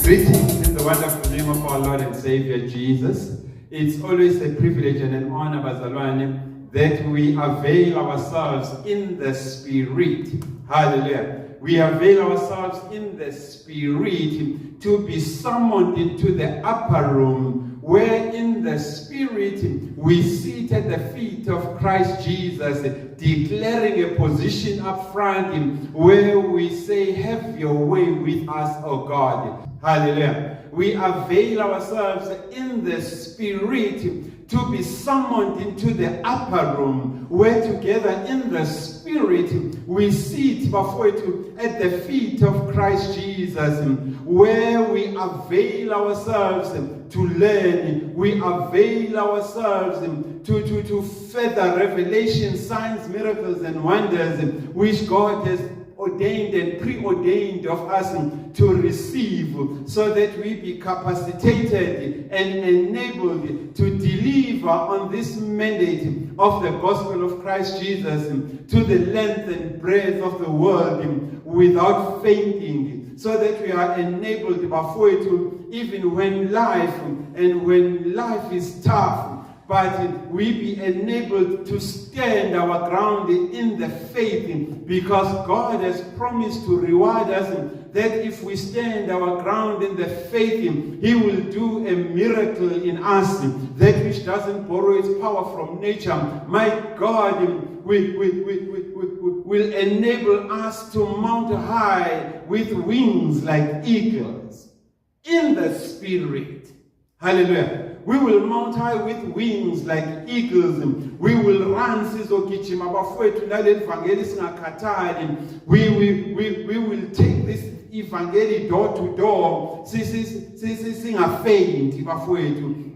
Greetings in the wonderful name of our Lord and Savior Jesus. It's always a privilege and an honor, Bazalwane, that we avail ourselves in the Spirit. Hallelujah. We avail ourselves in the Spirit to be summoned into the upper room, where in the Spirit we sit at the feet of Christ Jesus, declaring a position up front where we say, have your way with us, O God. Hallelujah. We avail ourselves in the Spirit to be summoned into the upper room, where together in the Spirit we sit before you at the feet of Christ Jesus, where we avail ourselves to learn, we avail ourselves to further revelation, signs, miracles, and wonders which God has ordained and preordained of us to receive, so that we be capacitated and enabled to deliver on this mandate of the gospel of Christ Jesus to the length and breadth of the world without fainting, so that we are enabled before you even when life is tough, but we be enabled to stand our ground in the faith, because God has promised to reward us, that if we stand our ground in the faith, He will do a miracle in us, that which doesn't borrow its power from nature. My God will enable us to mount high with wings like eagles in the Spirit. Hallelujah. We will mount high with wings like eagles. We will run. We will take this evangeli door to door.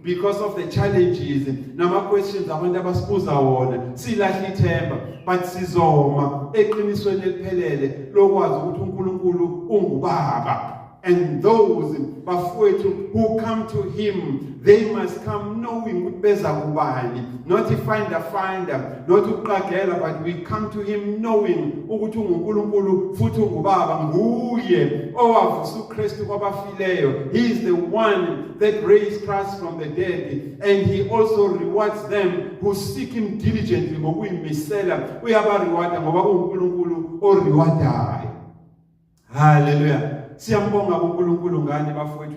Because of the challenges. Nama questions abantu abasibuza wona. Silahla ithemba, but sizoma eqinisweni eliphelele lokwazi ukuthi uNkulunkulu ungubaba. And those who come to Him, they must come knowing not to find a finder, not to qagela, but we come to Him knowing ukuthi uNkulunkulu futhi ungubaba, nguye owavusa uKristu kwabafileyo. He is the one that raised Christ from the dead, and He also rewards them who seek Him diligently. Ngokuyimisela uyabareward ngoba uNkulunkulu orewardayo. Hallelujah. We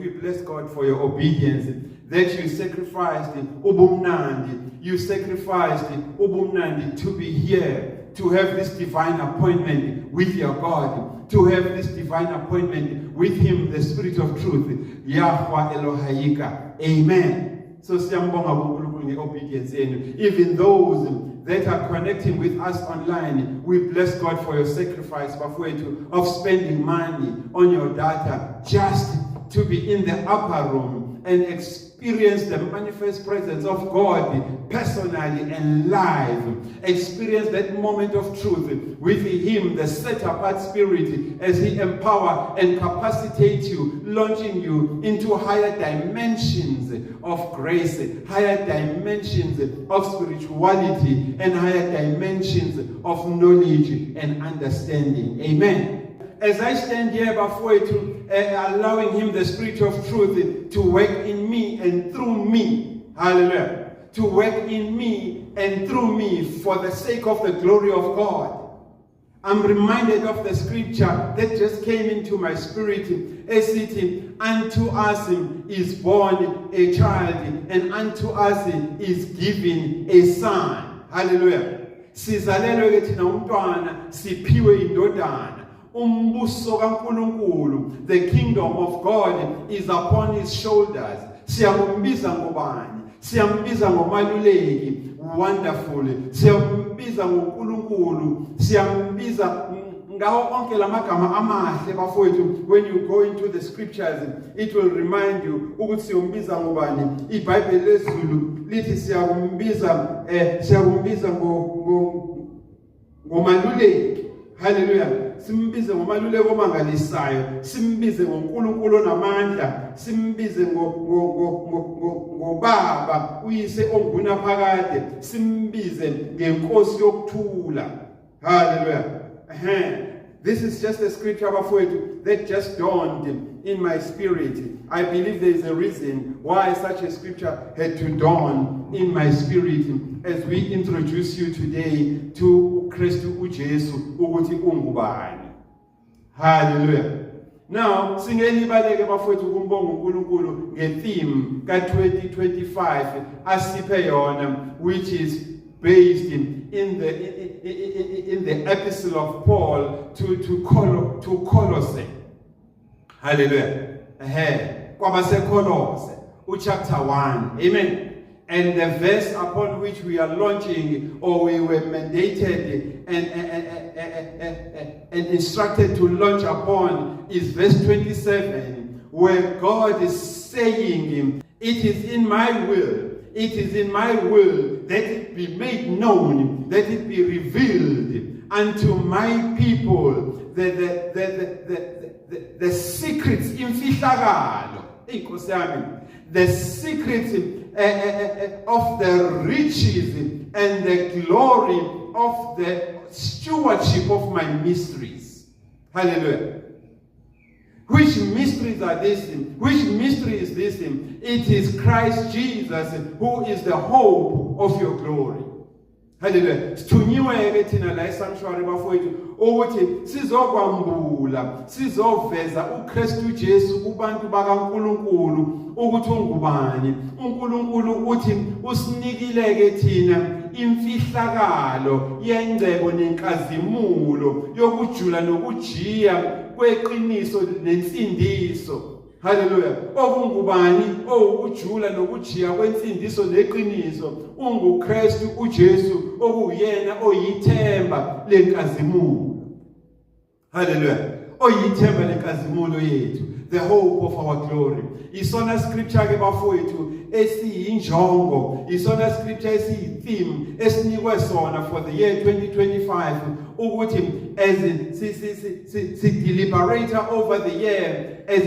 bless God for your obedience, that you sacrificed ubumnandi. You sacrificed ubumnandi to be here, to have this divine appointment with your God, to have this divine appointment with Him, the Spirit of truth. Yahweh Elohayika. Amen. So obedience, even those that are connecting with us online, we bless God for your sacrifice of spending money on your data just to be in the upper room and experience the manifest presence of God personally and live. Experience that moment of truth with Him, the set-apart Spirit, as He empower and capacitate you, launching you into higher dimensions of grace, higher dimensions of spirituality, and higher dimensions of knowledge and understanding. Amen. As I stand here before you, allowing Him, the Spirit of truth, to work in me and through me. Hallelujah. To work in me and through me for the sake of the glory of God. I'm reminded of the scripture that just came into my spirit, as it, unto us is born a child, and unto us is given a son. Hallelujah. Sizalelwe ke thina umntwana, siphiwe indodana. Umbuso kaNkulunkulu, the kingdom of God is upon His shoulders. Siyambiza ngobani? Siyambiza ngomaluleki, wonderful. Siyambiza ngoNkulunkulu, siyambiza ngawo onke lamagama amahle bafowethu. When you go into the scriptures, it will remind you ukuthi siyambiza ngobani. iBhayibheli lezulu lithi siyambiza ngomaluleki. Hallelujah. Simbize ngomaluleko omangalisayo, simbize ngoNkulunkulu onamandla, simbize ngobaba uyise onguna phakade, simbize ngenkosi yokuthula. Hallelujah. This is just a scripture that just dawned in my spirit. I believe there is a reason why such a scripture had to dawn in my spirit as we introduce you today to Kristu uJesu ukuthi ungubani. Hallelujah. Now, singeni baleke bafowethu kumbonga uNkulunkulu nge-theme ka-2025 asiphe yona, which is based in the epistle of Paul to Colossae. Hallelujah. Kwabasekolose, chapter 1. Amen. And the verse upon which we are launching, or we were mandated and instructed to launch upon, is verse 27, where God is saying, it is in my will that it be made known, that it be revealed unto my people the secrets the secrets of the riches and the glory of the stewardship of my mysteries. Hallelujah. Which mysteries are this? Which mystery is this? It is Christ Jesus, who is the hope of your glory. Hallelujah. Sithunyiwe thina la esanctuary bafowethu ukuthi sizokwambula, sizoveza uKristu Jesu kubantu bakaNkulunkulu ukuthi ungubani. uNkulunkulu uthi usinikileke thina imfihlakalo yengcebo nenkazimulo yokujula nokujiya kweqiniso nensindiso. Hallelujah. Okungubani okujula nokujiya kwensindiso neqiniso unguKristu uJesu okuyena oyithemba lenkazimulo. Hallelujah. Oyithemba lenkazimulo yethu, the hope of our glory. Isona scripture ke bafowethu esiyinjongo, isona scripture esiyitheme esinikwe sona for the year 2025 ukuthi as si deliberate over the year, as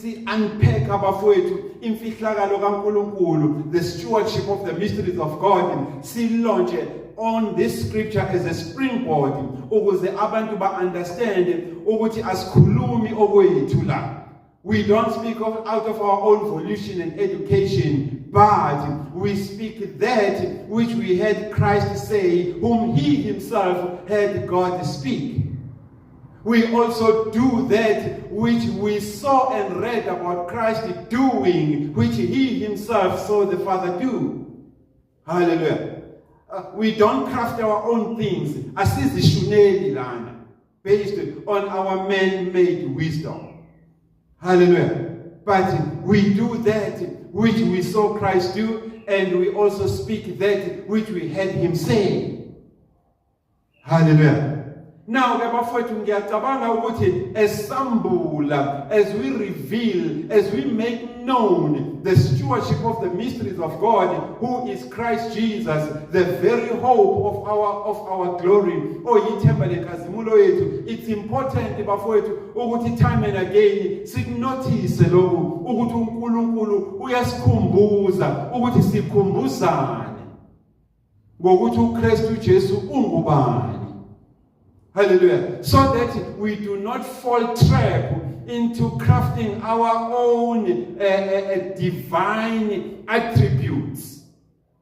si unpack abafowethu imfihlakalo kaNkulunkulu, the stewardship of the mysteries of God, si launch on this scripture as a springboard ukuze abantu ba understand ukuthi asikhulumi okwethu la. We don't speak out of our own volition and education, but we speak that which we heard Christ say, whom he himself heard God speak. We also do that which we saw and read about Christ doing, which he himself saw the Father do. Hallelujah. We don't craft our own things, based on our man-made wisdom. Hallelujah. But we do that which we saw Christ do, and we also speak that which we heard him say. Hallelujah. Now, as we reveal, as we make known the stewardship of the mysteries of God, who is Christ Jesus, the very hope of our glory. It's important time and again notice ukuthi uNkulunkulu uyasikhumbuza ukuthi sikhumbuzane ngokuthi uKristu Jesu ungubani. Hallelujah. So that we do not fall trap into crafting our own divine attributes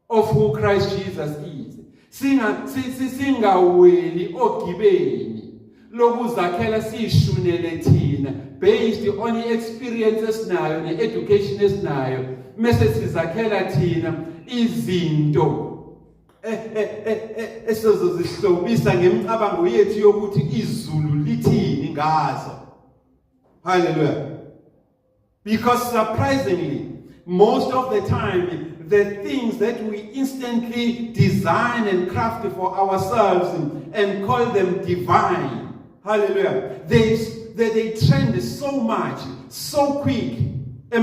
of who Christ Jesus is. Singaweli ogibeni lokuzakhela sishunele thina based on the experiences nayo ne-education esinayo mase sizakhela thina izinto esizosihlobisa ngemicabango yethu yokuthi izulu lithini ngazo. Hallelujah. Because surprisingly, most of the time, the things that we instantly design and craft for ourselves and call them divine, hallelujah, they trend so much, so quick, to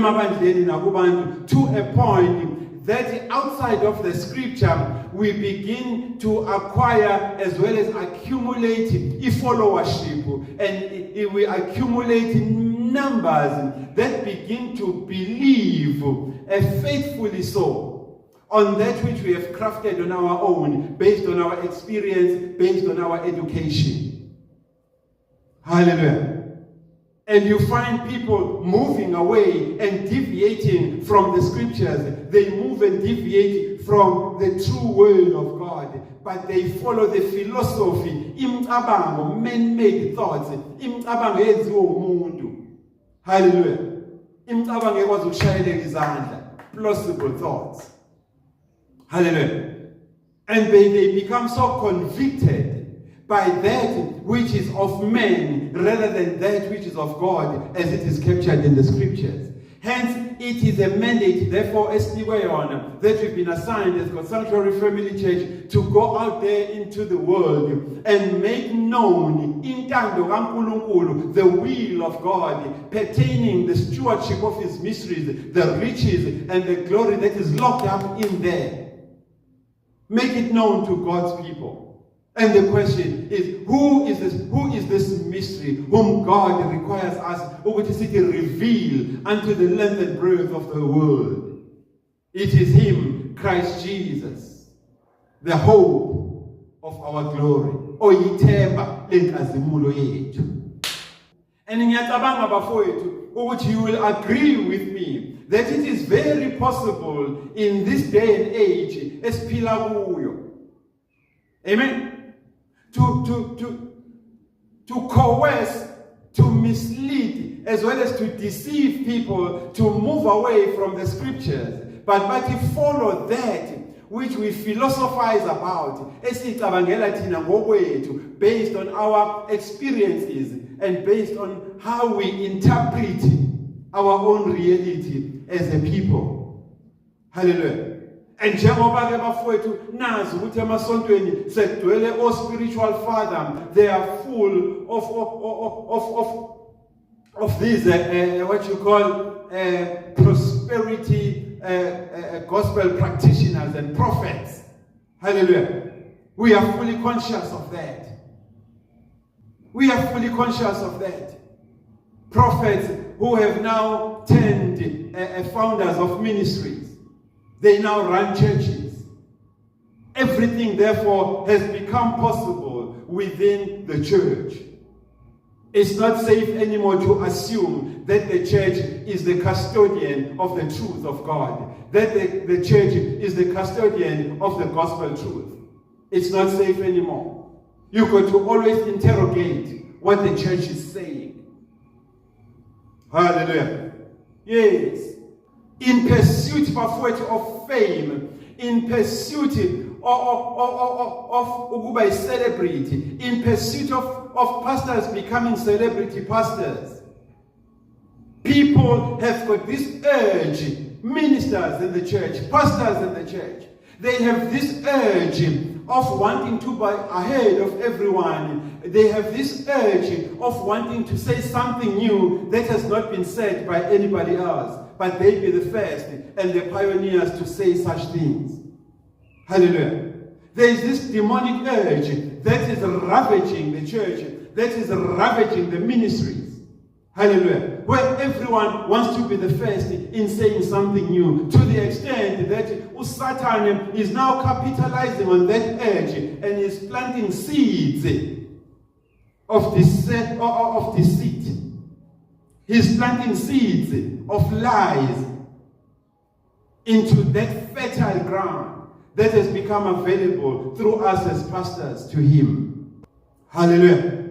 a point that outside of the scripture, we begin to acquire as well as accumulate followership, and we accumulate numbers that begin to believe faithfully so on that which we have crafted on our own, based on our experience, based on our education. Hallelujah. And you find people moving away and deviating from the scriptures. They move and deviate from the true word of God. But they follow the philosophy, imicabango, man-made thoughts, imicabango eyenziwe umuntu. Hallelujah. Imicabango ekwazi ukushayeleka izandla, plausible thoughts. Hallelujah. And they become so convicted by that which is of men rather than that which is of God, as it is captured in the scriptures. Hence, it is a mandate, therefore, that we've been assigned as God's Sanctuary Family Church to go out there into the world and make known the will of God pertaining the stewardship of His mysteries, the riches and the glory that is locked up in there. Make it known to God's people. And the question is, who is this mystery whom God requires us to reveal unto the length and breadth of the world? It is Him, Christ Jesus, the hope of our glory. Oyithemba lenkazimulo yethu. And ngiyacabanga bafowethu ukuthi you will agree with me that it is very possible in this day and age esiphila kuyo. Amen. To coerce, to mislead, as well as to deceive people to move away from the scriptures, but to follow that which we philosophize about, based on our experiences and based on how we interpret our own reality as a people. Hallelujah. And njengoba-ke bafowethu nazi ukuthi emasontweni sekugcwele o-spiritual father, they are full of these what you call prosperity gospel practitioners and prophets. Hallelujah. We are fully conscious of that. We are fully conscious of that. Prophets who have now turned founders of ministries. They now run churches. Everything, therefore, has become possible within the church. It's not safe anymore to assume that the church is the custodian of the truth of God, that the church is the custodian of the gospel truth. It's not safe anymore. You've got to always interrogate what the church is saying. Hallelujah. Yes. In pursuit of fame, in pursuit of a celebrity, in pursuit of pastors becoming celebrity pastors. People have got this urge, ministers in the church, pastors in the church, they have this urge of wanting to be ahead of everyone. They have this urge of wanting to say something new that has not been said by anybody else. But they be the first and the pioneers to say such things. Hallelujah. There is this demonic urge that is ravaging the church, that is ravaging the ministries. Hallelujah. Where everyone wants to be the first in saying something new, to the extent that Satan is now capitalizing on that urge and is planting seeds of deceit. He's planting seeds of lies into that fertile ground that has become available through us as pastors to him. Hallelujah.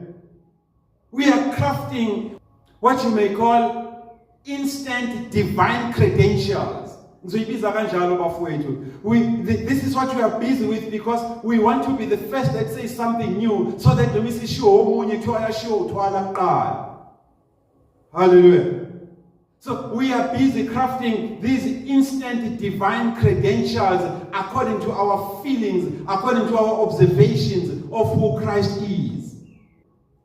We are crafting what you may call instant divine credentials. This is what we are busy with because we want to be the first that says something new so that the message Hallelujah. So we are busy crafting these instant divine credentials according to our feelings, according to our observations of who Christ is.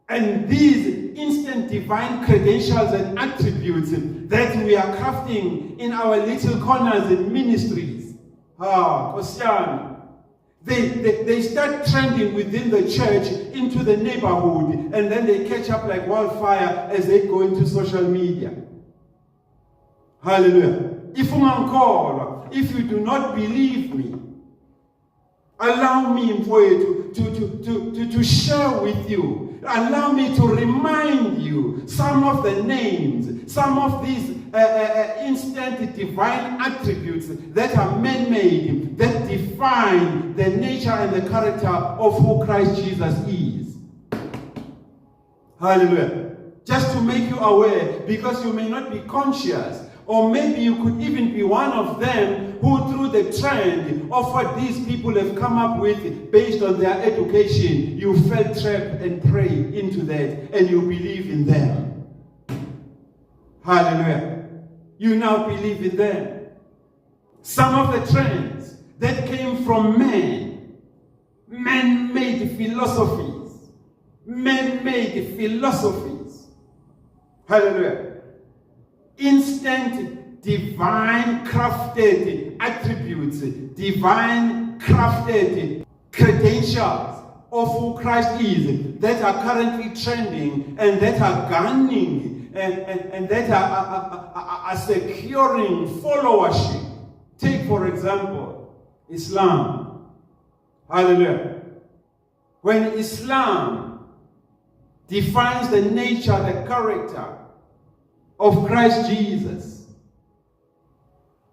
And these instant divine credentials and attributes that we are crafting in our little corners in ministries, they start trending within the church into the neighborhood, and then they catch up like wildfire as they go into social media. Hallelujah. If you do not believe me, Allow me for you to share with you. Allow me to remind you some of the names, some of these instant divine attributes that are man-made, that define the nature and the character of who Christ Jesus is. Hallelujah. Just to make you aware, because you may not be conscious, or maybe you could even be one of them who, through the trend of what these people have come up with based on their education, you fell trapped and prey into that, and you believe in them. Hallelujah. You now believe in them. Some of the trends that came from man-made philosophies. Man-made philosophies. Hallelujah. Instant, divine crafted attributes, divine crafted credentials of who Christ is that are currently trending and that are gaining and that are securing followership. Take, for example, Islam. Hallelujah. When Islam defines the nature, the character of Christ Jesus,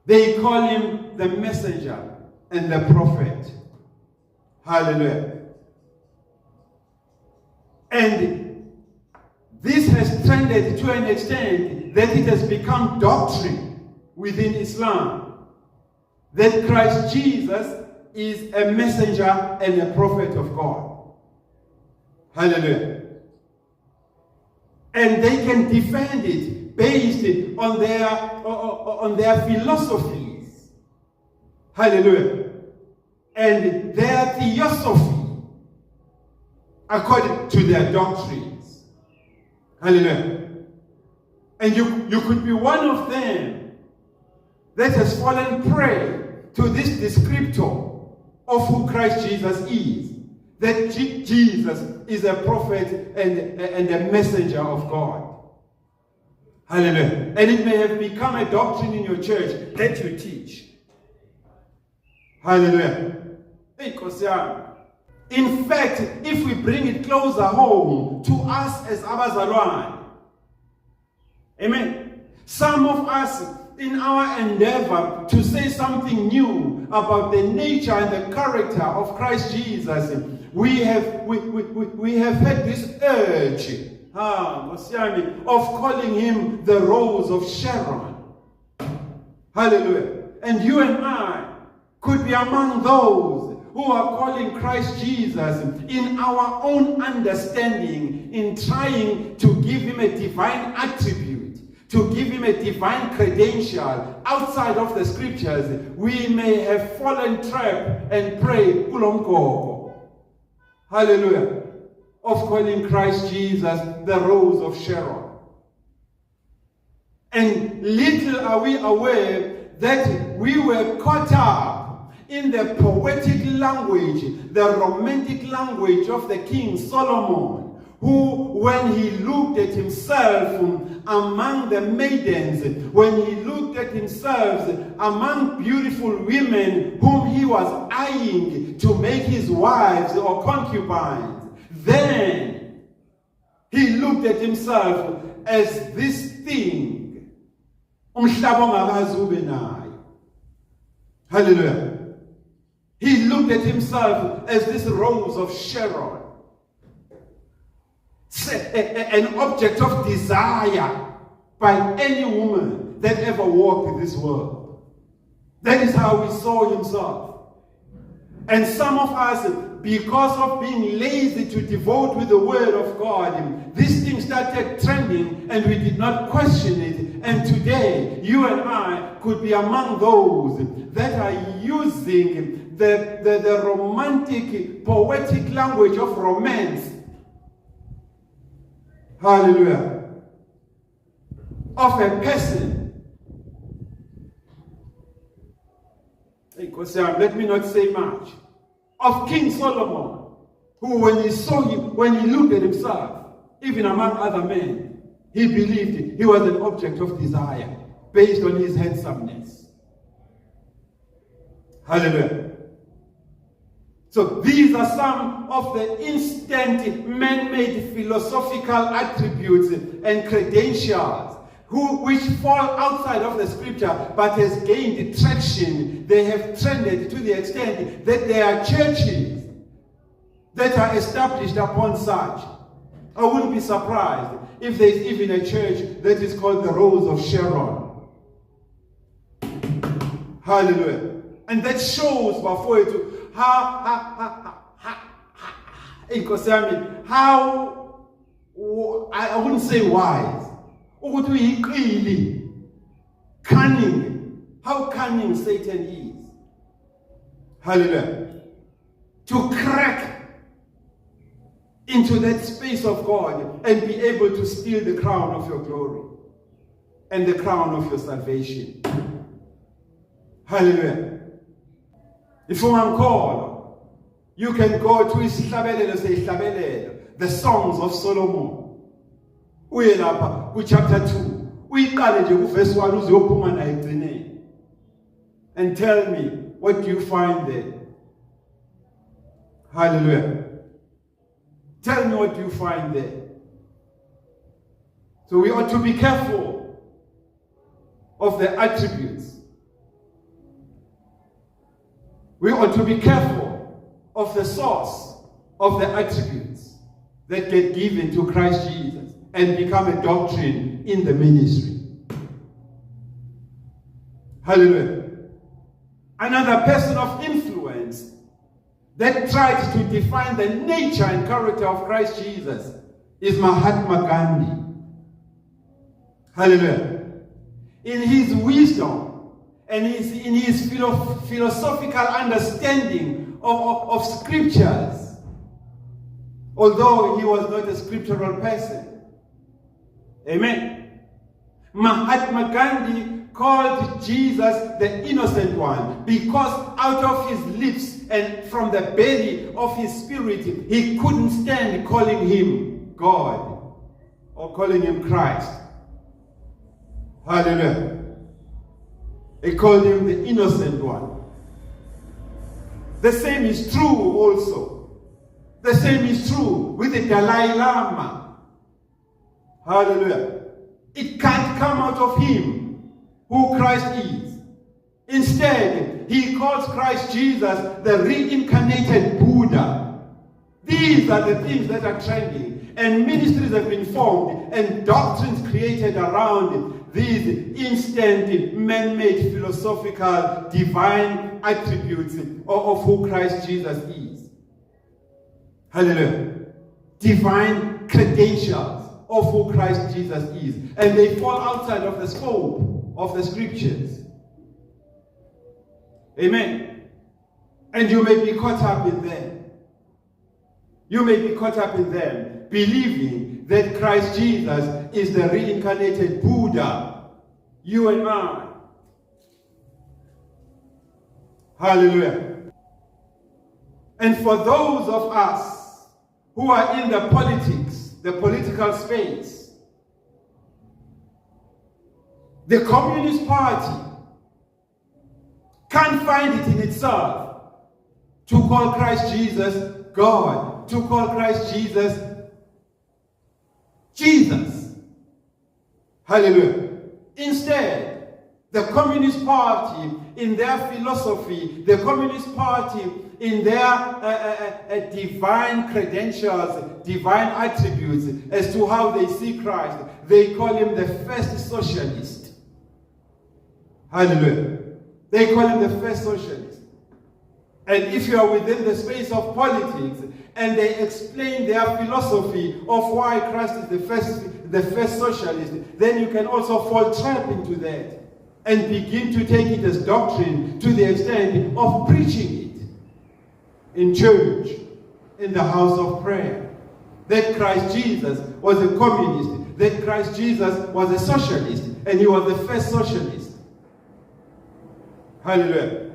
they call him the messenger and the prophet. Hallelujah. And this has trended to an extent that it has become doctrine within Islam that Christ Jesus is a messenger and a prophet of God. Hallelujah. And they can defend it based on their philosophies. Hallelujah. And their theosophy according to their doctrines. Hallelujah. And you could be one of them that has fallen prey to this descriptor of who Christ Jesus is. That Jesus is a prophet and a messenger of God. Hallelujah. And it may have become a doctrine in your church that you teach. Hallelujah. In fact, if we bring it closer home to us as abazalwane, amen. Some of us, in our endeavor to say something new about the nature and the character of Christ Jesus, we have had this urge of calling him the Rose of Sharon. Hallelujah. And you and I could be among those who are calling Christ Jesus in our own understanding, in trying to give him a divine attribute, to give him a divine credential outside of the scriptures. We may have fallen trap and prey kulomgogo. Hallelujah. Of calling Christ Jesus the Rose of Sharon. And little are we aware that we were caught up in the poetic language, the romantic language of the King Solomon, who, when he looked at himself among the maidens, when he looked at himself among beautiful women whom he was eyeing to make his wives or concubines, then he looked at himself as this thing. Hallelujah. He looked at himself as this Rose of Sharon, an object of desire by any woman that ever walked this world. That is how he saw himself. And some of us, because of being lazy to devote with the word of God, this thing started trending and we did not question it. And today, you and I could be among those that are using the romantic, poetic language of romance. Hallelujah. Of a person. Let me not say much. Of King Solomon, who when he looked at himself, even among other men, he believed he was an object of desire based on his handsomeness. Hallelujah. So these are some of the instant man-made philosophical attributes and credentials which fall outside of the scripture but has gained traction. They have trended to the extent that there are churches that are established upon such. I wouldn't be surprised if there's even a church that is called the Rose of Sharon. Hallelujah. And that shows before you how I wouldn't say wise, cunning, how cunning Satan is. Hallelujah. To crack into that space of God and be able to steal the crown of your glory and the crown of your salvation. Hallelujah. If you want to call, you can go to the Songs of Solomon. Uye lapha ku chapter 2. Uyiqale nje ku verse 1 uzophuma nayo egcineni. And tell me, what do you find there? Hallelujah. Tell me what you find there. So we ought to be careful of the attributes. We ought to be careful of the source of the attributes that get given to Christ Jesus and become a doctrine in the ministry. Hallelujah. Another person of influence that tried to define the nature and character of Christ Jesus is Mahatma Gandhi. Hallelujah. In his wisdom and in his philosophical understanding of scriptures, although he was not a scriptural person. Amen. Mahatma Gandhi called Jesus the innocent one because out of his lips and from the belly of his spirit, he couldn't stand calling him God or calling him Christ. Hallelujah. He called him the innocent one. The same is true also. The same is true with the Dalai Lama. Hallelujah. It can't come out of him who Christ is. Instead, he calls Christ Jesus the reincarnated Buddha. These are the things that are trending, and ministries have been formed and doctrines created around these instant man-made philosophical divine attributes of who Christ Jesus is. Hallelujah. Divine credentials of who Christ Jesus is. And they fall outside of the scope of the scriptures. Amen. And you may be caught up in them. You may be caught up in them, believing that Christ Jesus is the reincarnated Buddha. You and I. Hallelujah. And for those of us who are in the politics, the political space, the Communist Party can't find it in itself to call Christ Jesus God, to call Christ Jesus Jesus. Hallelujah. Instead, the Communist Party, in their philosophy, the Communist Party, in their divine credentials, divine attributes as to how they see Christ, they call him the first socialist. Hallelujah. They call him the first socialist. And if you are within the space of politics and they explain their philosophy of why Christ is the first socialist, then you can also fall trap into that and begin to take it as doctrine to the extent of preaching it in church, in the house of prayer. That Christ Jesus was a communist, that Christ Jesus was a socialist, and he was the first socialist. Hallelujah.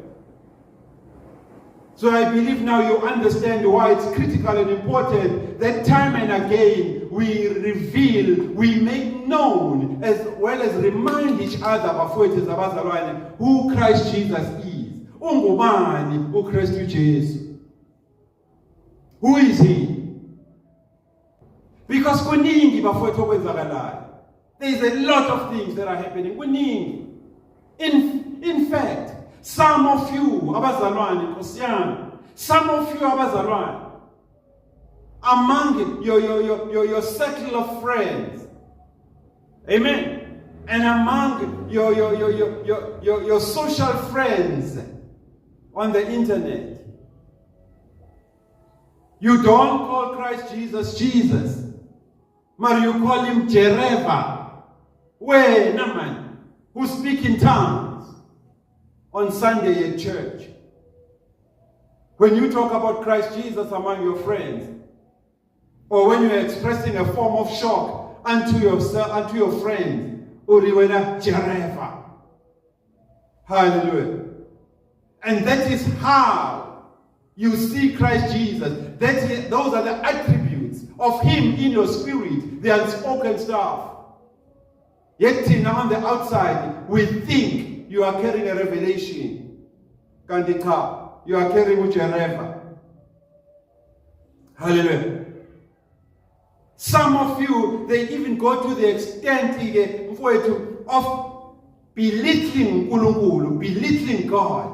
So I believe now you understand why it's critical and important that time and again we reveal, we make known, as well as remind each other before it is abazalwane who Christ Jesus is. Ungubani uKristu Jesu. Who is he? Because kuningi bafowethu okwenzakalayo. There is a lot of things that are happening. Kuningi. In fact, some of you abazalwane Nkosi yami, some of you abazalwane, among your circle of friends, amen, and among your social friends on the internet, you don't call Christ Jesus Jesus, but you call him Jereva, where man who speak in tongues on Sunday at church. When you talk about Christ Jesus among your friends, or when you are expressing a form of shock unto yourself, unto your friend, Uriwena Jereva. Hallelujah. And that is how you see Christ Jesus. Those are the attributes of him in your spirit, the unspoken stuff. Yet on the outside, we think you are carrying a revelation. Kandika, you are carrying Jereva. Hallelujah. Some of you, they even go to the extent of belittling Kulungulu, belittling God.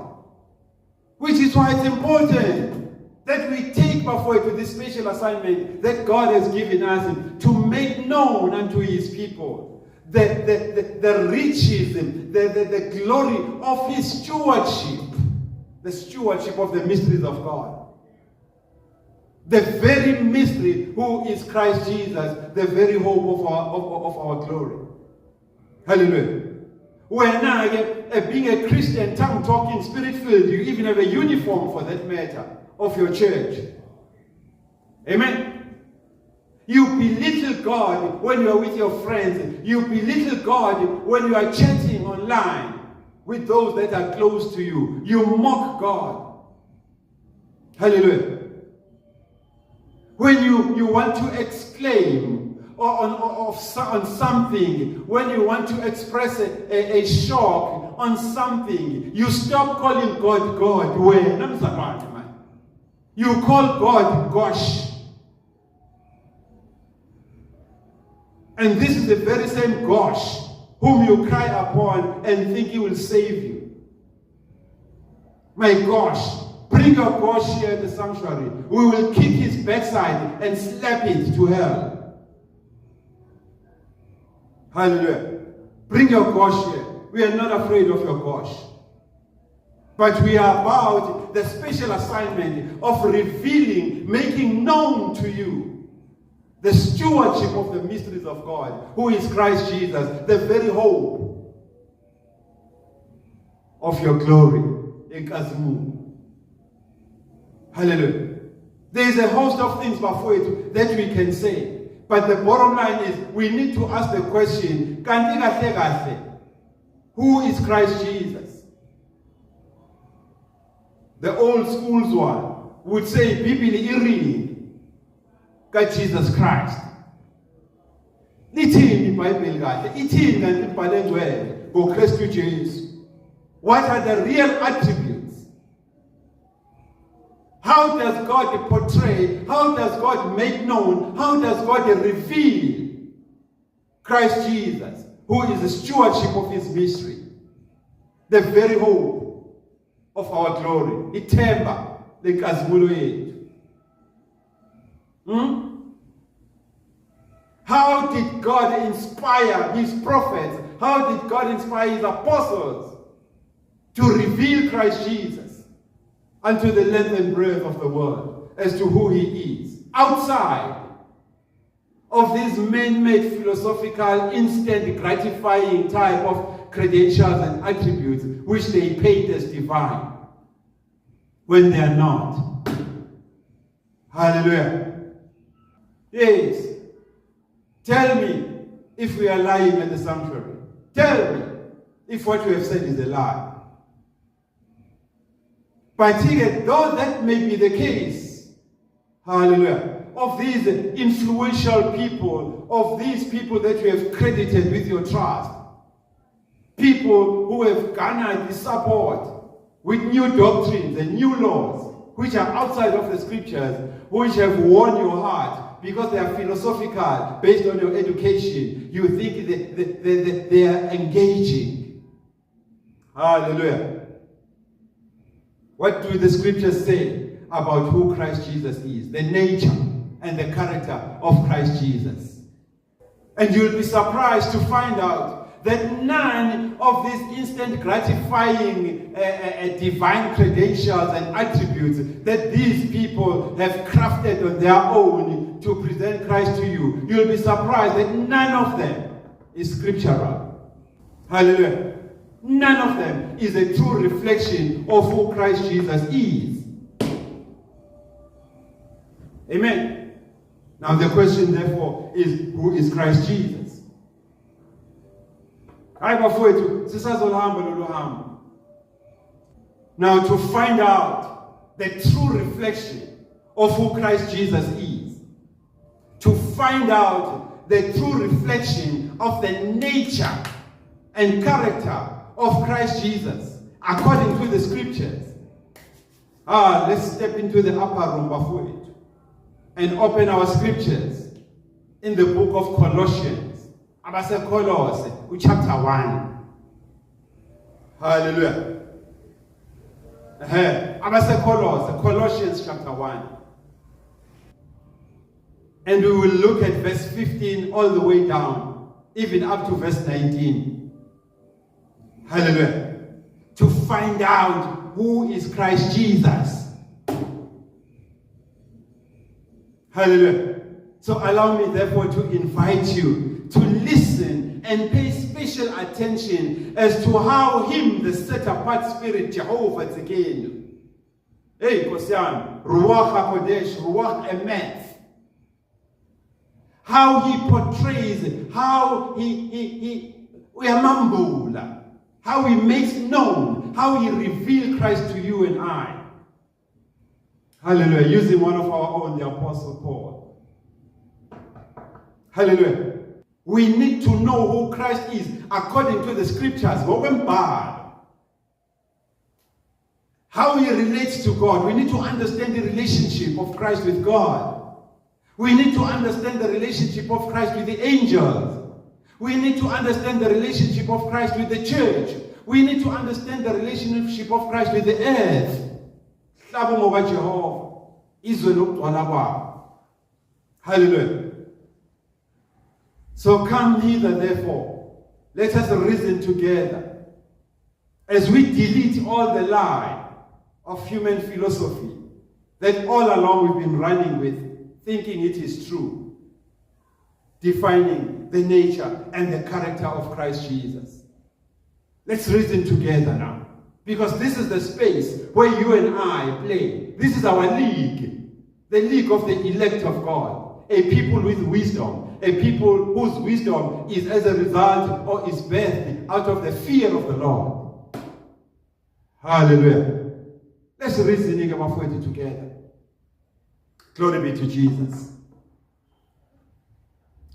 Which is why it's important that we take before to this special assignment that God has given us to make known unto his people the riches, the glory of his stewardship, the stewardship of the mysteries of God. The very mystery who is Christ Jesus, the very hope of our glory. Hallelujah. When being a Christian, tongue-talking, spirit-filled, you even have a uniform for that matter of your church. Amen. You belittle God when you are with your friends. You belittle God when you are chatting online with those that are close to you. You mock God. Hallelujah. When you want to exclaim on something, when you want to express a shock on something, you stop calling God God. You call God gosh. And this is the very same gosh whom you cry upon and think he will save you. My gosh. Bring your gosh here in the sanctuary. We will kick his backside and slap it to hell. Hallelujah. Bring your gosh here. We are not afraid of your gosh. But we are about the special assignment of revealing, making known to you the stewardship of the mysteries of God, who is Christ Jesus, the very hope of your glory in Kazimu. Hallelujah. There is a host of things before it that we can say. But the bottom line is we need to ask the question, who is Christ Jesus? The old schools one would say, Bibili iri ka Jesus Christ. Ithini iBhayibheli kahle? Ithini kanti ibhale ngcwele ngoKristu Jesu? What are the real attributes? How does God portray? How does God make known? How does God reveal Christ Jesus, who is the stewardship of his mystery, the very hope of our glory? Ithemba lenkazimulo yethu. How did God inspire his prophets? How did God inspire his apostles to reveal Christ Jesus unto the length and breadth of the world as to who he is, outside of these man-made philosophical, instant gratifying type of credentials and attributes which they paint as divine when they are not? Hallelujah. Yes. Tell me if we are lying at the sanctuary. Tell me if what you have said is a lie. But though that may be the case, hallelujah, of these influential people, of these people that you have credited with your trust, people who have garnered the support with new doctrines and new laws, which are outside of the scriptures, which have won your heart because they are philosophical, based on your education. You think they are engaging. Hallelujah. What do the scriptures say about who Christ Jesus is? The nature and the character of Christ Jesus. And you'll be surprised to find out that none of these instant gratifying divine credentials and attributes that these people have crafted on their own to present Christ to you, you'll be surprised that none of them is scriptural. Hallelujah. None of them is a true reflection of who Christ Jesus is. Amen. Now the question therefore is, who is Christ Jesus? Now to find out the true reflection of who Christ Jesus is, to find out the true reflection of the nature and character of Christ Jesus according to the scriptures, let's step into the upper room before it and open our scriptures in the book of Colossians. Abase chapter 1. Hallelujah. Colossians chapter 1. And we will look at verse 15 all the way down, even up to verse 19. Hallelujah. To find out who is Christ Jesus. Hallelujah. So allow me therefore to invite you to listen and pay special attention as to how him, the set-apart spirit, Jehovah Tzekenu, hey, Kosian, Ruach HaKodesh, Ruach Emet, how he portrays, how he how he makes known, how he reveals Christ to you and I. Hallelujah. Using one of our own, the Apostle Paul. Hallelujah. We need to know who Christ is according to the scriptures. How he relates to God. We need to understand the relationship of Christ with God. We need to understand the relationship of Christ with the angels. We need to understand the relationship of Christ with the church. We need to understand the relationship of Christ with the earth. Hallelujah. So come hither, therefore. Let us reason together as we delete all the lie of human philosophy that all along we've been running with, thinking it is true, defining the nature and the character of Christ Jesus. Let's reason together now. Because this is the space where you and I play. This is our league. The league of the elect of God. A people with wisdom. A people whose wisdom is as a result or is birthed out of the fear of the Lord. Hallelujah. Let's reason about it together. Glory be to Jesus.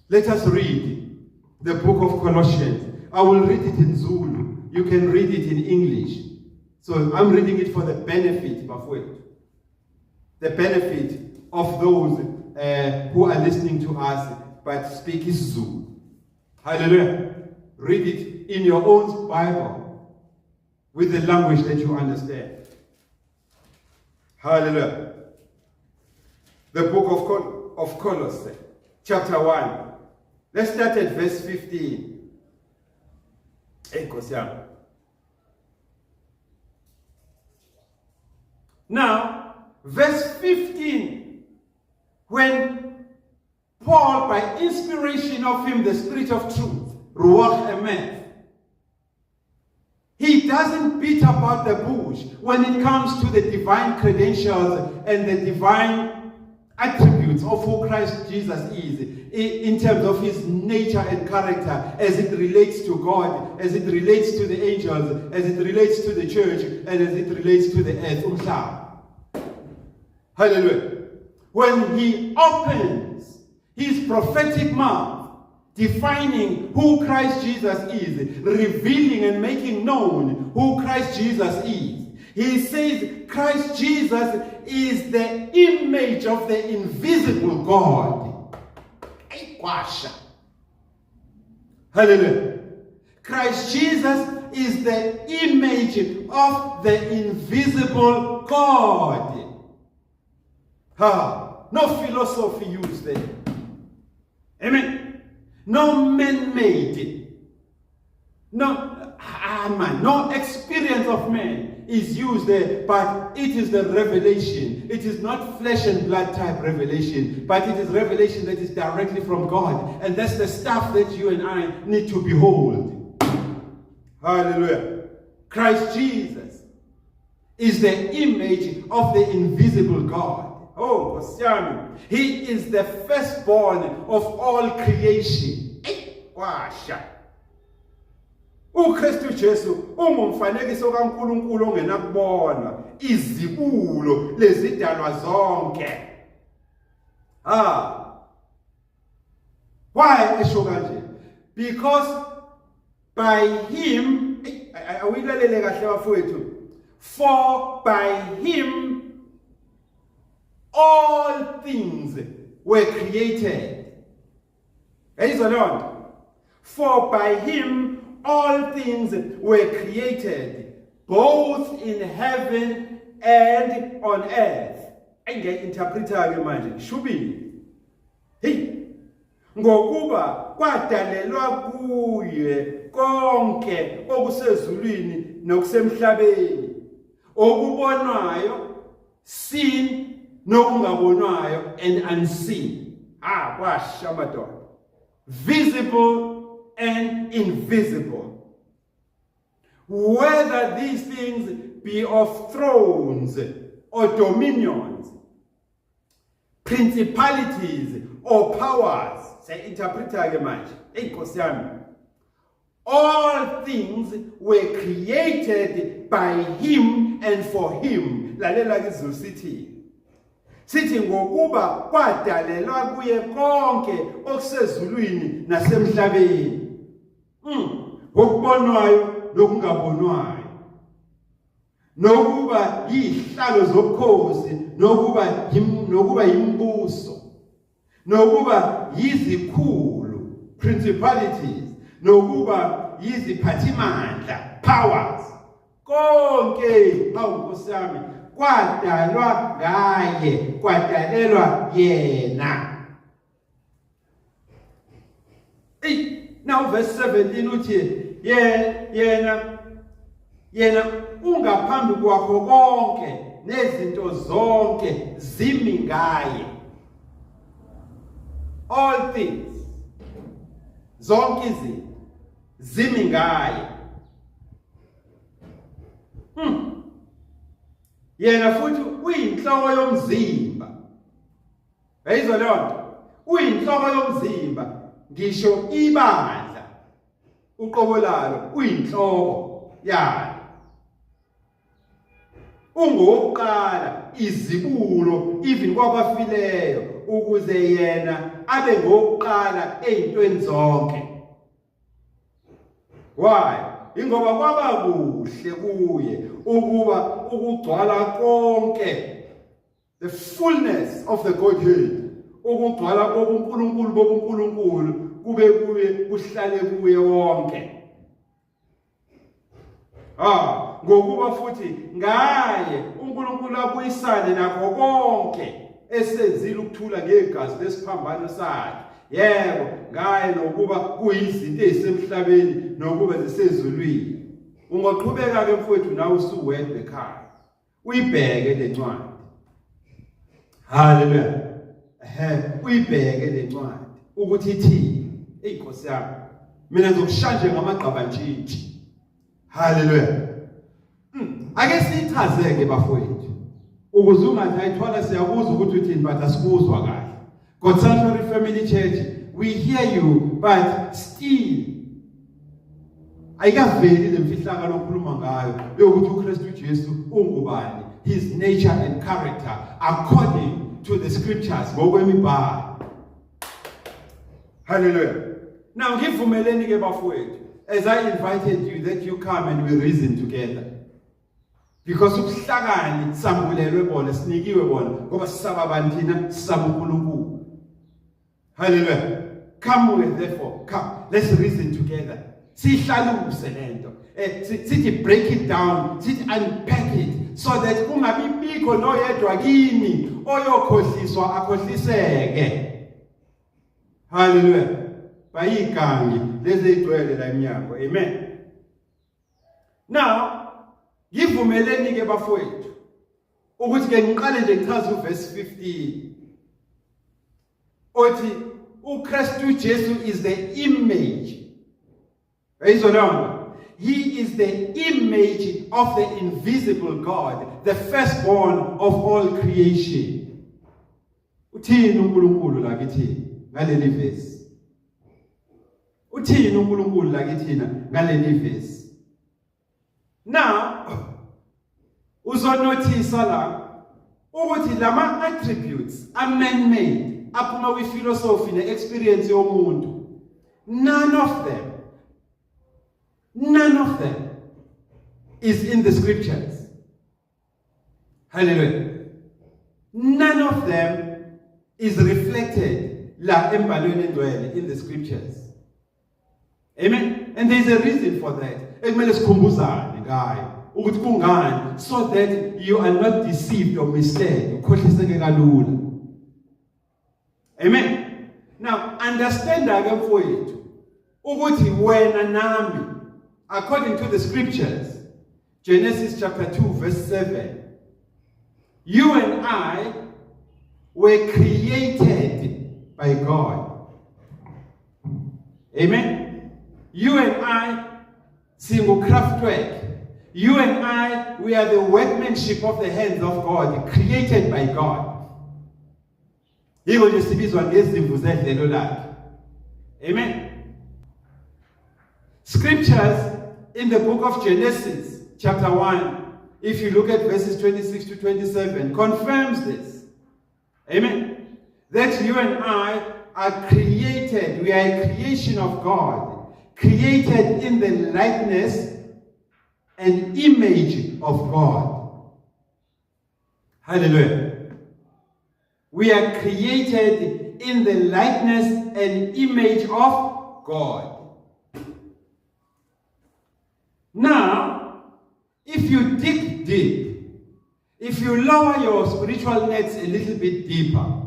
Let us read the book of Colossians. I will read it in Zulu. You can read it in English. So I'm reading it for the benefit of those who are listening to us but speak Zulu. Hallelujah. Read it in your own Bible with the language that you understand. Hallelujah. The book of Colossae, chapter 1. Let's start at verse 15. Now, verse 15, when Paul, by inspiration of him, the Spirit of Truth, Ruach Emet, he doesn't beat about the bush when it comes to the divine credentials and the divine attributes of who Christ Jesus is, in terms of his nature and character, as it relates to God, as it relates to the angels, as it relates to the church, and as it relates to the earth. Hallelujah. When he opens his prophetic mouth, defining who Christ Jesus is, revealing and making known who Christ Jesus is, He says Christ Jesus is the image of the invisible God. Hallelujah. Christ Jesus is the image of the invisible God. No philosophy used there. Amen. No man-made. No experience of man is used there, but it is the revelation. It is not flesh and blood type revelation, but it is revelation that is directly from God. And that's the stuff that you and I need to behold. Hallelujah. Christ Jesus is the image of the invisible God. Oh, Kosiami. He is the firstborn of all creation. uKristu Jesu ungumfanekiso kaNkulunkulu ongenakubona izibulo lezidalwa zonke. Why esho kanje? Because by him awilalele kahle bafowethu, for by him all things were created. For by him all things were created, both in heaven and on earth. Engeinterpreta ke manje shubili. Ngokuba kwadalelwa kuye konke okusezulwini nokusemhlabeni, okubonwayo, seen, nokungabonwayo, and unseen. Kwashamadoda. Visible and invisible. Whether these things be of thrones or dominions, principalities or powers, say interpreter ke manje, Nkosi yami, all things were created by him and for him. Lalela ke iZulu sithi ngokuba kwadalelwa kuye konke okusezulwini nasemhlabeni, okubonwayo nokungabonwayo, nokuba yihlalo zobukhosi, nokuba yimbuso, nokuba yizikhulu, principalities, nokuba yiziphathimandla, powers. Konke Nkosi yami kwadalwa ngaye, kwadalelwa yena. Now verse 17 uthi yena ungaphambi kwakho konke, nezinto zonke zimi ngaye. All things, zonke izinto zimi ngaye. Yena futhi uyinhloko yomzimba. Uyizwa leyo nto? Uyinhloko yomzimba, ngisho ibandla uqobo lalo uyinhloko yalo. Ungokuqala izibulo even kwabafileyo, ukuze yena abe ngokuqala ezintweni zonke. Why? Ingoba kwaba kuhle kuye ukuba ukugcwala konke, the fullness of the Godhead, ukugcwala kobuNkulunkulu kube kuye, kuhlale kuye wonke. Ngokuba futhi ngaye uNkulunkulu abuyisane nakho konke esenzile ukuthula ngegazi lesiphambano sakhe. Yebo, ngaye nokuba kuyizinto ezisemhlabeni nokuba zisezulwini. Ungaqhubeka ke mfowethu nawe usuwedwa ekhaya, uyibheke le ncwadi. Hallelujah. Uyibheke le ncwadi ukuthi ithini. Nkosi yami, mina ngizokushanje ngamagqabantshintshi. Hallelujah. Ake sichazeke bafowethu, ukuze ungathi ayithwala siyabuza ukuthi uthini, but asikuzwa kahle. God Sanctuary Family Church, we hear you, but still ayikaveli lemfihlakalo okhuluma ngayo yokuthi uKristu Jesu ungubani, his nature and character according to the scriptures ngokwemibhalo. Hallelujah. Now ngivumeleni ke bafowethu, as I invited you that you come and we reason together. Because ubuhlakani sambulelwe bona, sinikiwe bona, ngoba sisaba abantu thina sisaba uNkulunkulu. Hallelujah. Come with, therefore, come. Let's reason together. Sihlaluse lento. Sithi break it down, sithi unpack it, so that kungabi bikho noyedwa kini oyokhohliswa akhohliseke. Hallelujah. Bayigangi lezi igcwele la eminyango. Amen. Now, ngivumeleni ke bafowethu ukuthi ke ngiqale nje ngichaze uverse 15. Othi uKristu Jesu is the image. He is the image of the invisible God, the firstborn of all creation. Uthini uNkulunkulu la kithi ngaleli verse? Uthini uNkulunkulu la kithina ngaleli verse? Now, uzonotisa la ukuthi lama attributes are man-made aphuma kwi-philosophy ne-experience yomuntu. None of them is in the scriptures. Hallelujah. None of them is reflected la embhalweni engcwele in the scriptures. Amen. And there is a reason for that. Ekumele sikhumbuzane ngayo ukuthi kungani, so that you are not deceived or misled, ukhohliseke kalula. Amen. Now understand ake mfowethu ukuthi wena nami, according to the scriptures, Genesis chapter 2 verse 7, you and I were created by God. Amen. You and I, single craftwork. You and I, we are the workmanship of the hands of God, created by God. Amen. Scriptures in the book of Genesis, chapter 1, if you look at verses 26 to 27, confirms this. Amen. That you and I are created, we are a creation of God, created in the likeness and image of God. Hallelujah. We are created in the likeness and image of God. Now, if you dig deep, if you lower your spiritual nets a little bit deeper,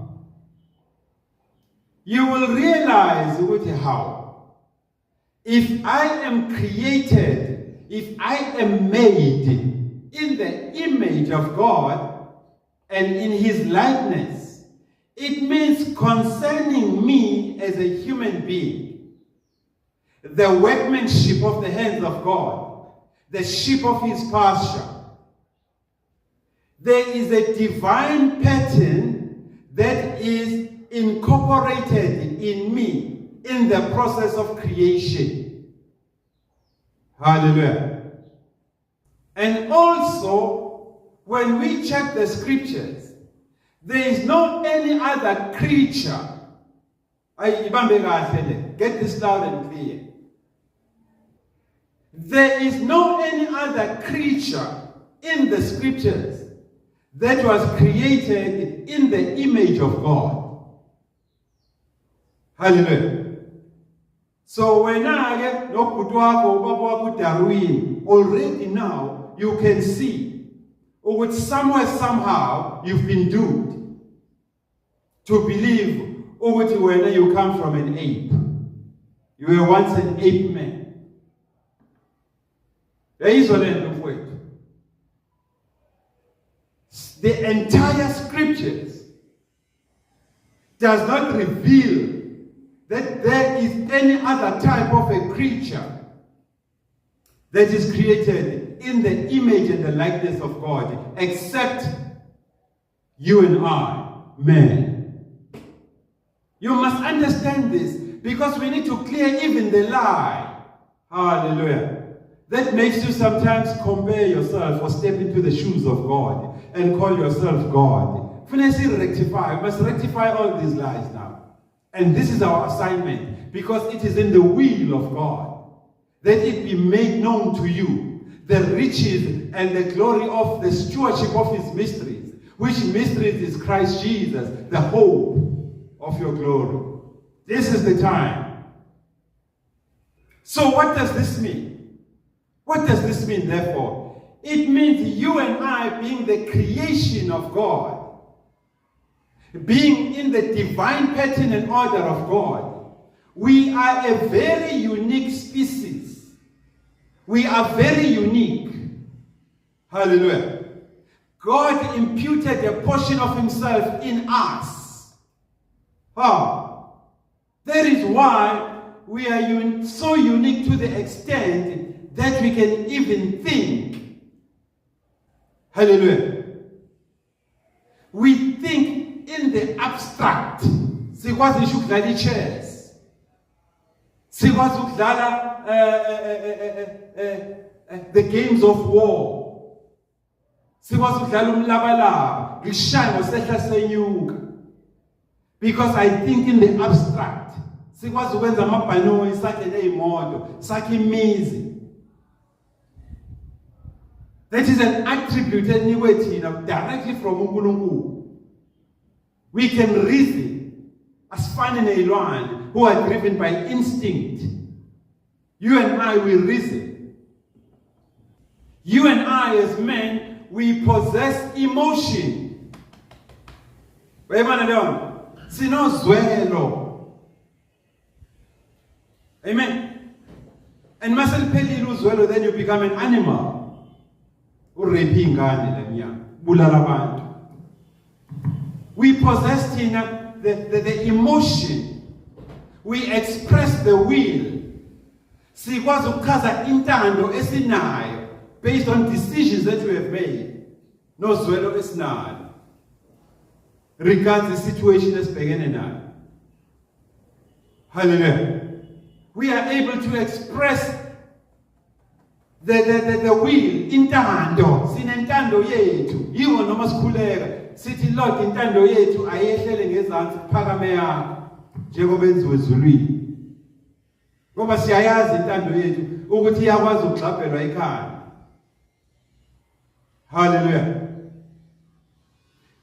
you will realize how. If I am created, if I am made in the image of God and in His likeness, it means concerning me as a human being, the workmanship of the hands of God, the sheep of His pasture. There is a divine pattern that is incorporated in me in the process of creation. Hallelujah. And also, when we check the scriptures, there is no any other creature. Get this loud and clear. There is no any other creature in the scriptures that was created in the image of God. Hallelujah. So when I get Darwin, already now you can see, or somewhere, somehow, you've been doomed to believe, when you come from an ape. You were once an ape man. There is a land of weight. The entire scriptures does not reveal that there is any other type of a creature that is created in the image and the likeness of God, except you and I, man. You must understand this, because we need to clear even the lie. Hallelujah. That makes you sometimes compare yourself or step into the shoes of God and call yourself God. Finally, rectify. We must rectify all these lies now. And this is our assignment, because it is in the will of God that it be made known to you the riches and the glory of the stewardship of his mysteries, which mysteries is Christ Jesus, the hope of your glory. This is the time. So what does this mean? What does this mean, therefore? It means you and I being the creation of God, being in the divine pattern and order of God. We are a very unique species. We are very unique. Hallelujah. God imputed a portion of himself in us. That is why we are so unique to the extent that we can even think. Hallelujah. We think in the abstract. Sikwazi ukudlala chess. Sikwazi ukudlala the games of war. Sikwazi ukudlala umlabalaba, ngishaya ngosehla senyuka. Because I think in the abstract. Sikwazi ukwenza amabhanoyi, sakhe nezimoto, sakhe imizi. That is an attribute directly from uNkulunkulu. We can reason as fine in who are driven by instinct. You and I will reason. You and I as men, we possess emotion. Sinozwelo. Amen. And then you become an animal. We possess the emotion. We express the will. Sikwazi ukuchaza intando esinayo based on decisions that we have made. Nozwelo esinayo regards the situation esibhekene nayo. Hallelujah. We are able to express the will, intando, sinentando yethu, yiwo noma sikhuleka, sithi Lord intando yethu ayehlele ngezansi phakame yakho, njengoba enziwe ezulwini. Ngoba siyayazi intando yethu ukuthi iyakwazi ukugxabhelwa ekhaya. Hallelujah.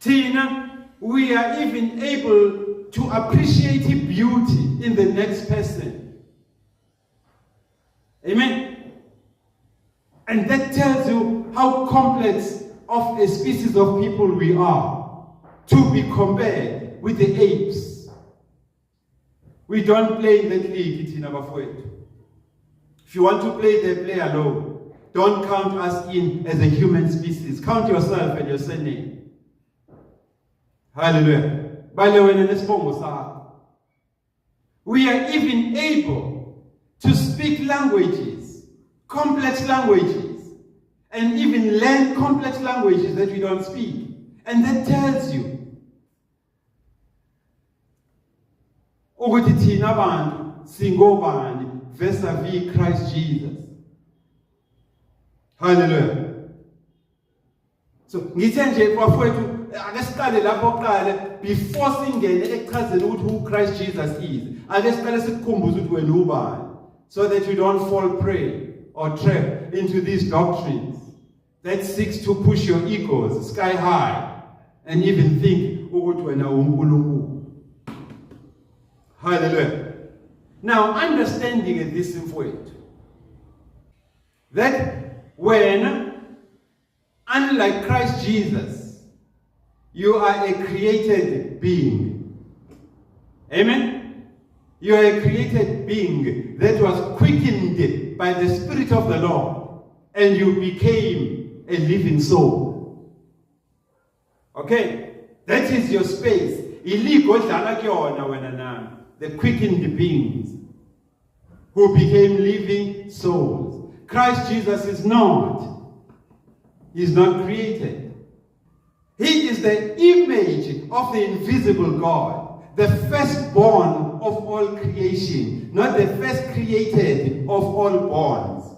Tina, we are even able to appreciate beauty in the next person. Amen. And that tells you how complex of a species of people we are, to be compared with the apes. We don't play in that league, Tina Bafwet. If you want to play, they play alone. Don't count us in as a human species. Count yourself and your surname. Hallelujah. We are even able to speak languages, complex languages, and even learn complex languages that we don't speak. And that tells you ukuthi thina abantu singobani vis-a-vis Christ Jesus. Hallelujah. So ngithe nje bafowethu ake siqale lapho qale before singene ekuchazeni ukuthi who Christ Jesus is. Ake siqale sikukhumbuze ukuthi wena ubani, so that you don't fall prey or trap into these doctrines that seeks to push your egos sky high and even think ukuthi wena uNkulunkulu. Hallelujah. Now, understanding this point, that when, unlike Christ Jesus, you are a created being. Amen? You are a created being that was quickened by the Spirit of the Lord, and you became a living soul. Okay? That is your space. The quickened beings who became living souls. Christ Jesus is not. He is not created. He is the image of the invisible God, the firstborn of all creation, not the first created of all borns.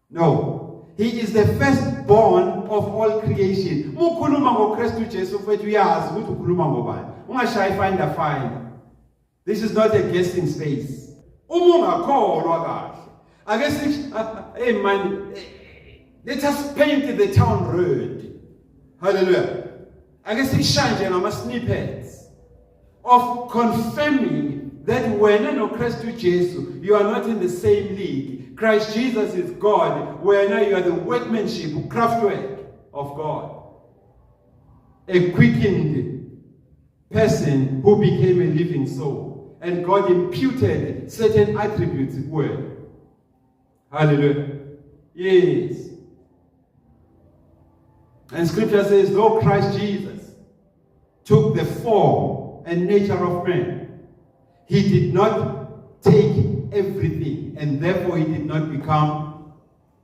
No. He is the firstborn of all creation. Mukhuluma ngoKristu Jesu mfethu uyazi ukuthi ukhuluma ngobani. Ungashayi find. This is not a guessing space. Ungakholwa kahle. Ake sithi hey man, Let us paint the town red. Hallelujah. I guess it's shining on my snippets of confirming that when in Christ Jesus, you are not in the same league. Christ Jesus is God, when you are the workmanship, craftwork of God. A quickened person who became a living soul. And God imputed certain attributes to him. Hallelujah. Yes. And scripture says, though Christ Jesus took the form and nature of man, he did not take everything, and therefore he did not become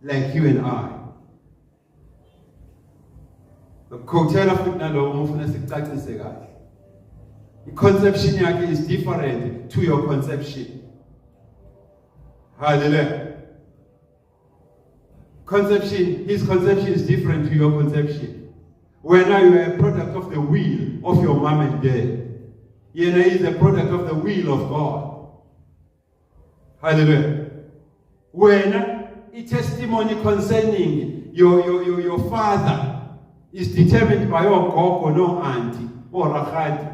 like you and I. The conception is different to your conception. Hallelujah. His conception is different to your conception. Where now you are a product of the will of your mom and dad. Yena is a product of the will of God. Hallelujah. When a testimony concerning your father is determined by your gogo, no auntie, or rachad.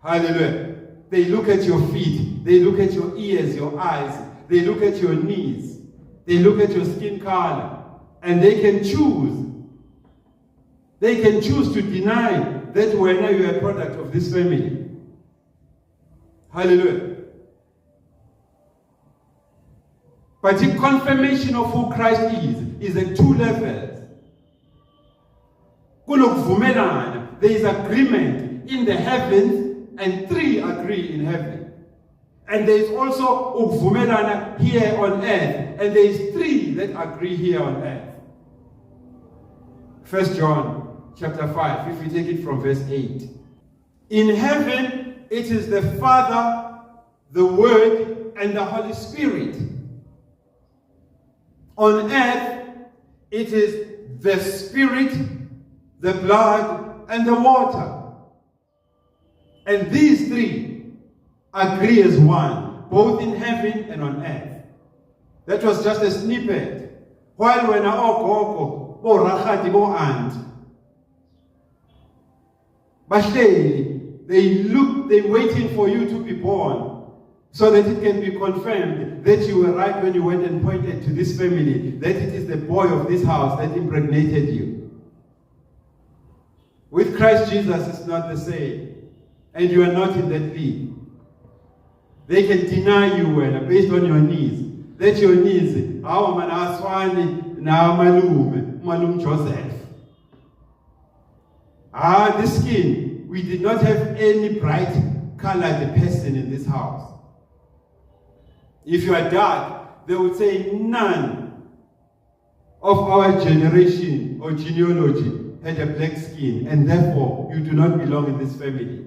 Hallelujah. They look at your feet, they look at your ears, your eyes, they look at your knees. They look at your skin color, and they can choose. They can choose to deny that you are a product of this family. Hallelujah. But the confirmation of who Christ is at two levels. There is agreement in the heavens, and three agree in heaven. And there is also ukvumelana here on earth. And there is three that agree here on earth. 1 John chapter 5, if we take it from verse 8. In heaven, it is the Father, the Word, and the Holy Spirit. On earth, it is the Spirit, the blood, and the water. And these three agree as one, both in heaven and on earth. That was just a snippet. While when our bo rachati bo aunt, but they're waiting for you to be born, so that it can be confirmed that you were right when you went and pointed to this family, that it is the boy of this house that impregnated you. With Christ Jesus, it's not the same, and you are not in that league. They can deny you based on your needs. That your needs, our manaswani, na malum Joseph. The skin, we did not have any bright colored person in this house. If you are dark, they would say none of our generation or genealogy had a black skin, and therefore you do not belong in this family.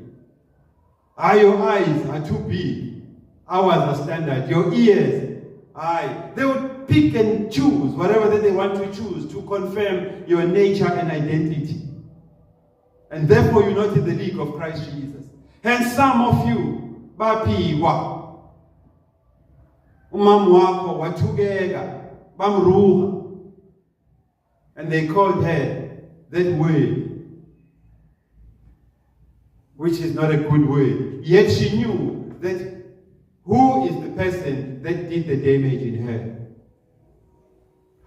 Your eyes are too big. Ours are standard. Your ears, they would pick and choose whatever that they want to choose to confirm your nature and identity. And therefore you're not in the league of Christ Jesus. Hence some of you, bapiwa, umam wako watukega, bamruha, and they called her that word, which is not a good word. Yet she knew that who is the person that did the damage in her.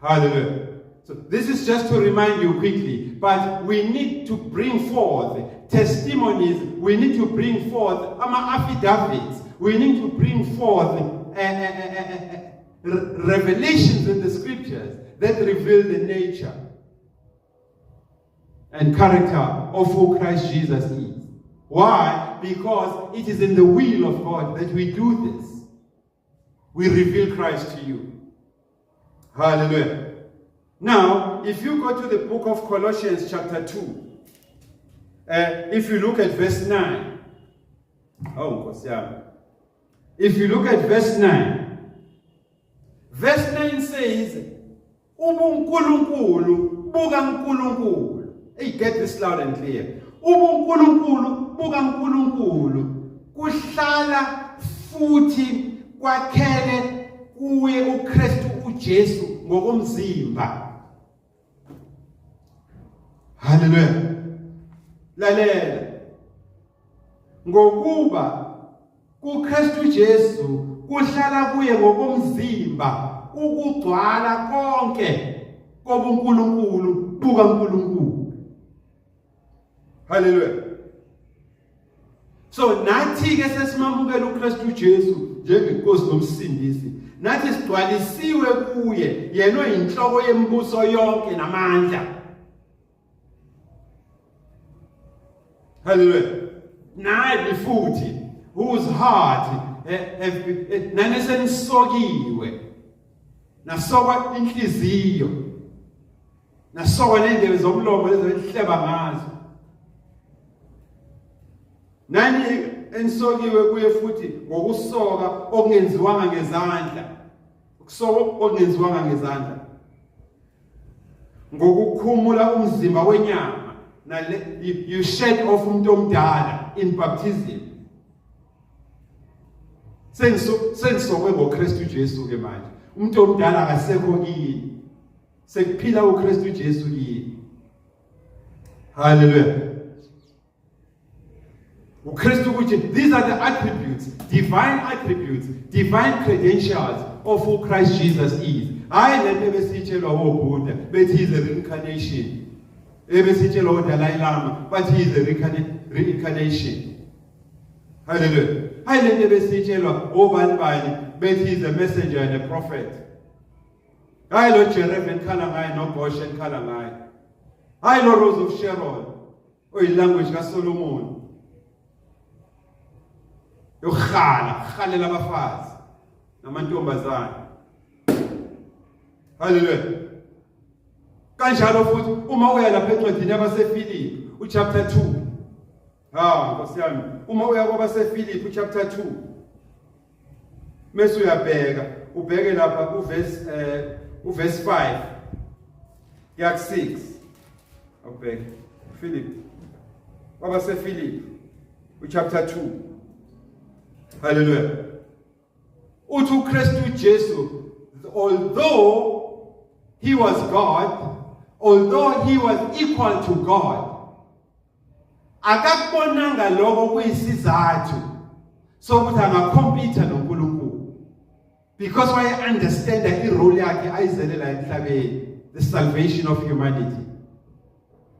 Hallelujah. So this is just to remind you quickly, but we need to bring forth testimonies, we need to bring forth affidavits, we need to bring forth revelations in the scriptures that reveal the nature and character of who Christ Jesus is. Why? Because it is in the will of God that we do this. We reveal Christ to you. Hallelujah. Now, if you go to the book of Colossians chapter 2, if you look at verse 9. If you look at verse 9. Verse 9 says, Ubunkulunkulu, bukankulunkulu. Hey, get this loud and clear. Ubunkulunkulu, bukankulunkulu. Kuhlala futhi kwakhele kuye uKristu uJesu ngokomzimba. Hallelujah. Lalela. Ngokuba kuKristu Jesu kuhlala kuye ngokomzimba ukugcwala konke kobuNkulunkulu bukaNkulunkulu. Hallelujah. So nathi ke sesimamukela uKristu Jesu njengenkosi nomsindisi, nathi sigcwalisiwe kuye, yena oyinhloko yembuso yonke namandla. Hallelujah. Nathi futhi whose heart nanesenisokiwe, nasokwa inhliziyo, nasokwa nendebe zomlomo lezohleba ngazo. Nani ensokiwe kuye futhi ngokusoka okungenziwanga ngezandla, ukusoka okungenziwanga ngezandla, ngokukhumula umzimba wenyama. You shed off umuntu omdala in baptism. Sengisokwe ngoKristu Jesu ke manje. Umuntu omdala akasekho kini. Sekuphila uKristu Jesu kini. Hallelujah. uKristu ukuthi these are the attributes, divine credentials of who Christ Jesus is. Hayi lento besitshelwa woBuddha bethi is a reincarnation. Ebesitshelwa uDalai Lama but he is a reincarnation. Hallelujah. Hayi lento besitshelwa obani bethi he is a messenger and a prophet. Hayi lo Jeremiah enkhala ngaye no Bosch enkhala ngaye. Hayi lo Rose of Sharon oyilanguage kaSolomon. Ukhalela abafazi namantombazana. Hallelujah. Kanjalo futhi uma uya lapha encwadini yabaseFilipi uchapter 2. Nkosi yami, uma uya kwabaseFilipi uchapter 2. Mase uyabheka, ubheke lapha uverse 5 yak 6. Ubheke Philip. KwabaseFilipi uchapter 2. Hallelujah. Uthi uKristu Jesu, although he was God, although he was equal to God, akakubonanga lokho kuyisizathu sokuthi angacompete noNkulunkulu, because I understand that irole yakhe ayizelela emhlabeni, the salvation of humanity.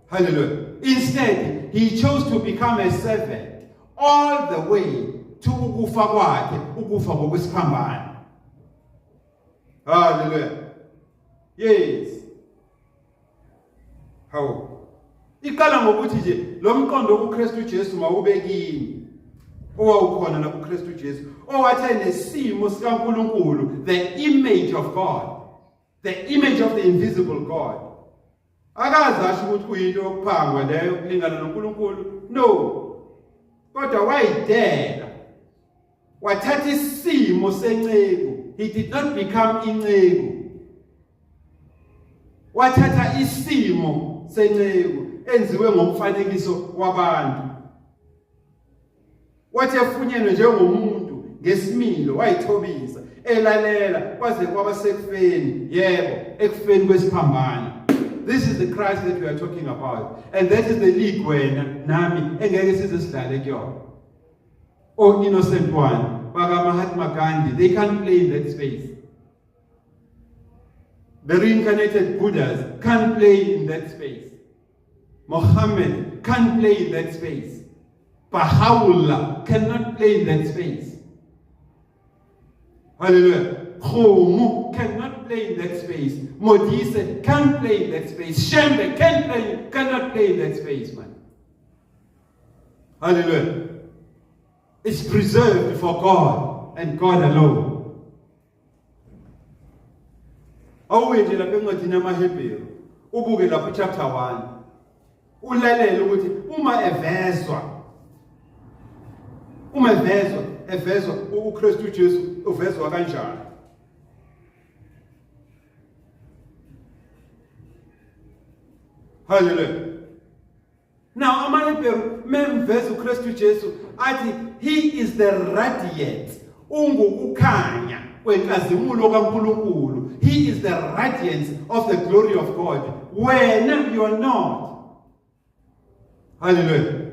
Hallelujah. Instead, he chose to become a servant all the way to ukufa kwakhe, ukufa ngokwesiphambano. Hallelujah. Yes. How? Iqala ngokuthi nje lo mqondo kuKristu Jesu mawubekini. Owawukhona na kuKristu Jesu. Owathe nesimo sikaNkulunkulu, the image of God, the image of the invisible God. Akazasho ukuthi kuyinto yokuphangwa leyo kulingana noNkulunkulu. No. Kodwa wayidela. Wathatha isimo senceku. He did not become inceku. Wathatha isimo senceku enziwe ngomfanekiso wabantu. Wathi efunyenwe njengomuntu ngesimilo wayithobisa elalela kwaze kwaba sekufeni, yebo ekufeni kwesiphambano. This is the Christ that we are talking about, and that is the league wena nami engeke size sidlale kuyona. Oh innocent one, baka Mahatma Gandhi, they can't play in that space. The reincarnated Buddhas can't play in that space. Muhammad can't play in that space. Baha'u'llah cannot play in that space. Hallelujah. Khomu cannot play in that space. Modise can't play in that space. Shembe cannot play in that space, man. Hallelujah. It's preserved for God and God alone. Awuye lapha encwadini yamaHebheru ubuke lapha chapter 1. Ulalele ukuthi uma evezwa uKristu Jesu uvezwa kanjani. Hallelujah. Now amaHebheru memveza uKristu Jesu athi he is the radiant, ungukukhanya kwenkazimulo kaNkulunkulu. He is the radiance of the glory of God. When you are not. Hallelujah.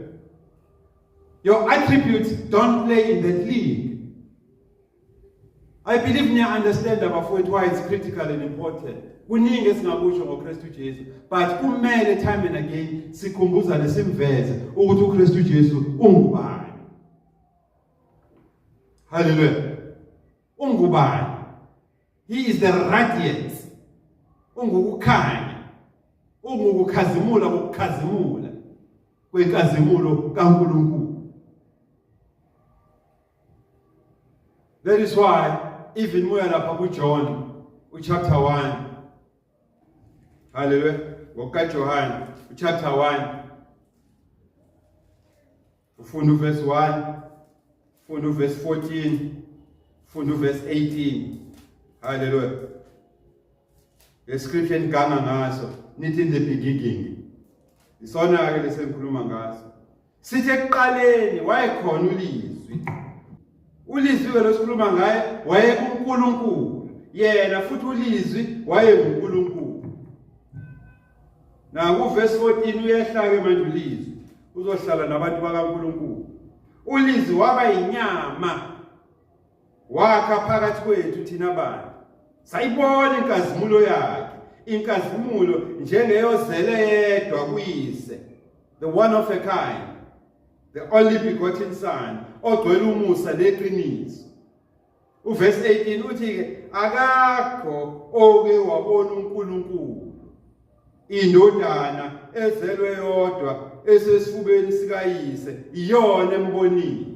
Your attributes don't play in that league. I believe you understand about why it's critical and important. Kuningi esingakusho ngoKristu Jesu, but kumele time and again sikhumbuzane simveze ukuthi uKristu Jesu ungubani. Hallelujah. Ungubani. He is the radiance. Ungukukhanya. Ungukukhazimula kokukhazimula kwenkazimulo kaNkulunkulu. That is why even moya lapha kuJohn chapter 1. Hallelujah. ngokaJohane chapter 1 ufunda verse 1, ufunda verse 14, ufunda verse 18. Hallelujah. The scripture ngana ngaso nithi in the beginning. Isona ke lesengikhuluma ngaso. Sithi ekuqaleni wayekhona ulizwi. Ulizwi lesikhuluma ngaye wayekuNkulunkulu. Yena futhi ulizwi wayenguNkulunkulu. Na ku verse 14 uyehla ke manje ulizwi uzohlala nabantu bakaNkulunkulu. Ulizwi waba yinyama wakha phakathi kwethu thina bantu. Sayibona inkazimulo yakhe, inkazimulo njengeyozele yedwa kuyise, the one of a kind, the only begotten son, ogcwele umusa leqiniso. Uverse 18 uthi ke akakho oke wabona uNkulunkulu, indodana ezelwe yodwa esesifubeni sikayise, iyona embonile.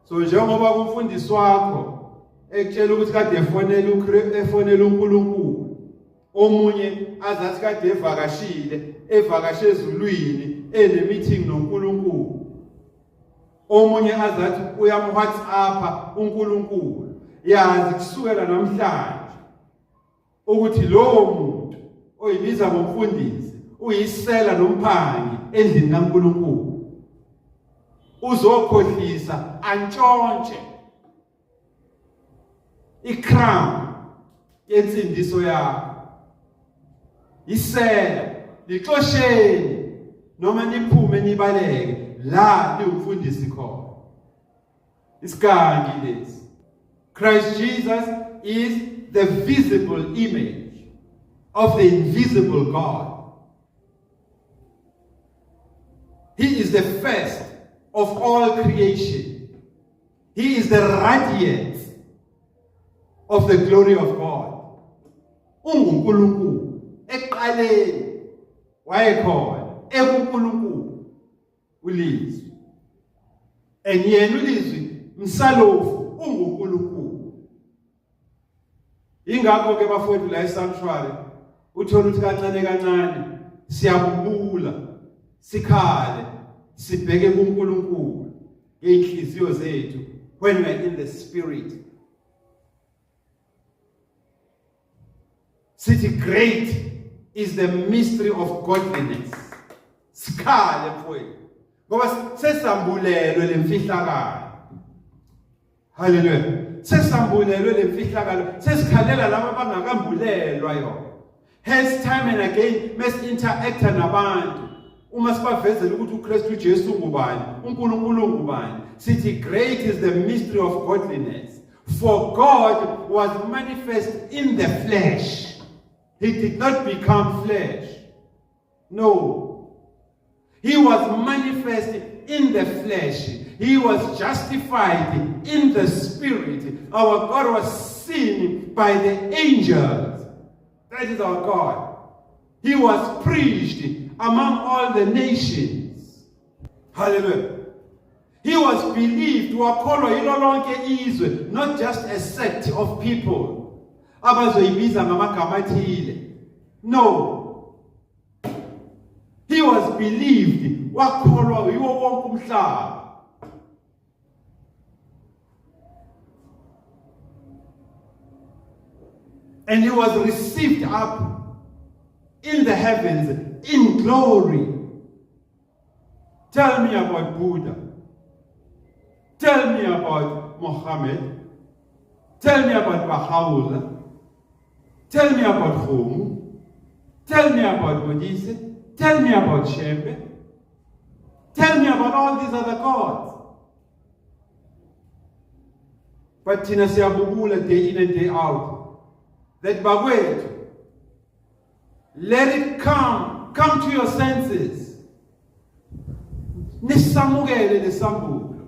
So njengoba kumfundisi wakho ekutshela ukuthi kade efonela uNkulunkulu, omunye azathi kade evakashe ezulwini meeting noNkulunkulu, omunye azathi uyamWhatsApp uNkulunkulu, yazi kusukela namhlanje ukuthi lowo muntu oyibiza ngomfundisi uyisela nomphangi endlini kaNkulunkulu, uzokhohlisa antshontshe ikrown yensindiso yakho. Isela lixosheni noma niphume nibaleke la liwumfundisi khona. Isigangi lesi. Christ Jesus is the visible image of the invisible God. He is the first of all creation. He is the radiance of the glory of God. UNkulunkulu eqaleni wayekhona ekuNkulunkulu ulizwi. And yena ulizwi msalofu unguNkulunkulu. Ingakho ke bafowethu la esanctuary uthola ukuthi kancane kancane siyabubula, sikhale, sibheke kuNkulunkulu ngeinhliziyo zethu when we are in the spirit. City great is the mystery of godliness. Sikhale mfowethu. Ngoba sesambulelwe lemfihlakalo. Hallelujah. Sesambulelwe lemfihlakalo. Sesikhalela laba abangakambulelwa yona. Hence time and again must interact nabantu. Uma sibavezela ukuthi uKristu Jesu ngubani, uNkulunkulu ngubani. City great is the mystery of godliness. For God was manifest in the flesh. He did not become flesh. No. He was manifested in the flesh. He was justified in the spirit. Our God was seen by the angels. That is our God. He was preached among all the nations. Hallelujah. He was believed, not just a sect of people. No. He was believed. And he was received up in the heavens in glory. Tell me about Buddha. Tell me about Muhammad. Tell me about Baha'u'llah. Tell me about Homu. Tell me about Modise. Tell me about Shembe. Tell me about all these other gods. But thina siyabubula day in and day out. That bakwethu, let it come to your senses. Nisamukele lesambulo.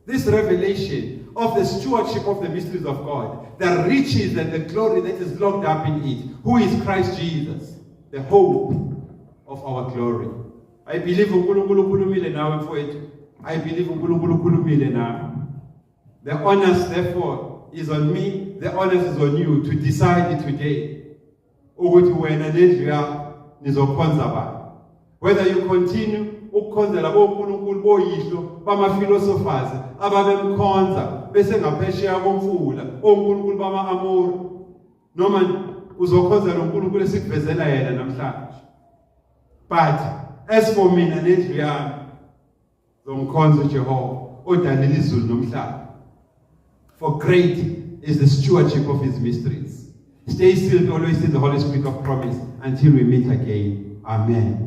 This revelation of the stewardship of the mysteries of God, the riches and the glory that is locked up in it, who is Christ Jesus, the hope of our glory. I believe uNkulunkulu ukhulumile nawe mfowethu. I believe uNkulunkulu ukhulumile nawe. The onus therefore is on me, the onus is on you to decide today ukuthi wena nendlu yakho nizokhonza bani. Whether you continue ukukhonzela boNkulunkulu boyihlo bama-philosophers ababemkhonza bese ngaphesheya komfula oNkulunkulu bama-Amori, noma uzokhonzela uNkulunkulu esikuvezela yena namhlanje. But as for mina nendlu yami ngizomkhonza uJehova odalile izulu nomhlaba. For great is the stewardship of his mysteries. Stay still, always in the Holy Spirit of promise until we meet again. Amen.